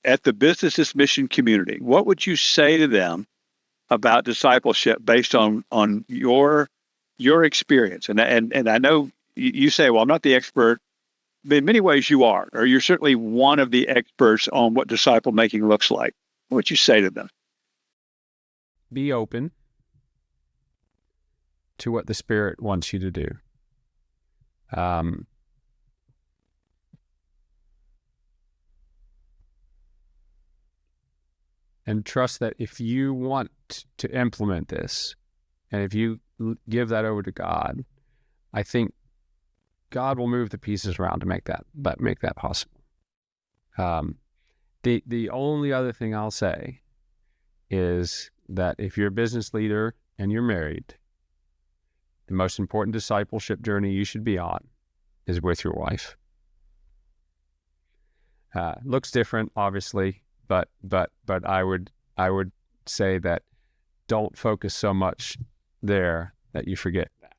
at the Business Mission community, what would you say to them about discipleship based on your experience? And I know you say, well, I'm not the expert. But in many ways you are, or you're certainly one of the experts on what disciple making looks like. What would you say to them? Be open to what the Spirit wants you to do. And trust that if you want to implement this, and if you give that over to God, I think God will move the pieces around to make that possible. The only other thing I'll say is that if you're a business leader and you're married, the most important discipleship journey you should be on is with your wife. Looks different, obviously, but I would say that don't focus so much there that you forget that.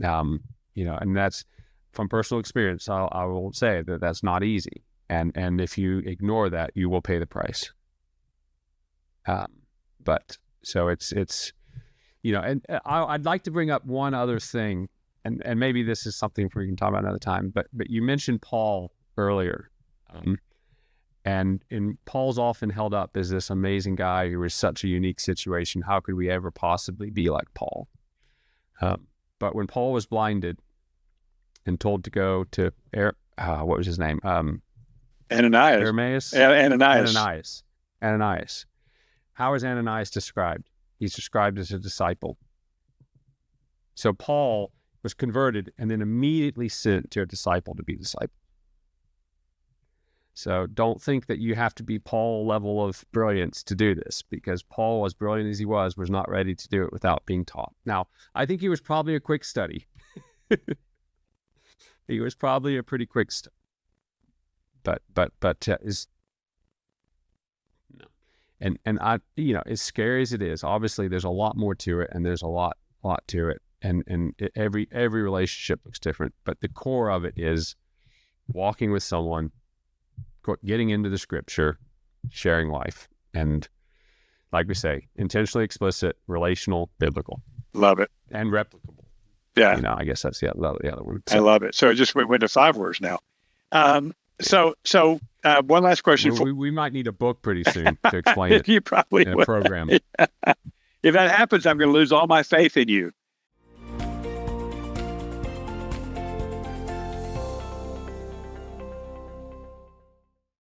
And that's from personal experience. I will say that that's not easy, and if you ignore that, you will pay the price. But so it's and I'd like to bring up one other thing, and maybe this is something we can talk about another time. But you mentioned Paul earlier, and Paul's often held up as this amazing guy who was such a unique situation. How could we ever possibly be like Paul? But when Paul was blinded and told to go to what was his name? Ananias. Ananias. How is Ananias described? He's described as a disciple. So Paul was converted and then immediately sent to a disciple to be a disciple. So don't think that you have to be Paul level of brilliance to do this, because Paul, as brilliant as he was not ready to do it without being taught. Now, I think he was probably a quick study. He was probably a pretty quick study. But is no. And I, as scary as it is, obviously there's a lot more to it, and there's a lot to it, and every relationship looks different. But the core of it is walking with someone, getting into the Scripture, sharing life, and like we say, intentionally explicit, relational, biblical. Love it. And replicable. Yeah. I guess that's the other one. So, I love it. So it just went to 5 words now. So one last question. We might need a book pretty soon to explain it. You probably in a will. program. If that happens, I'm going to lose all my faith in you.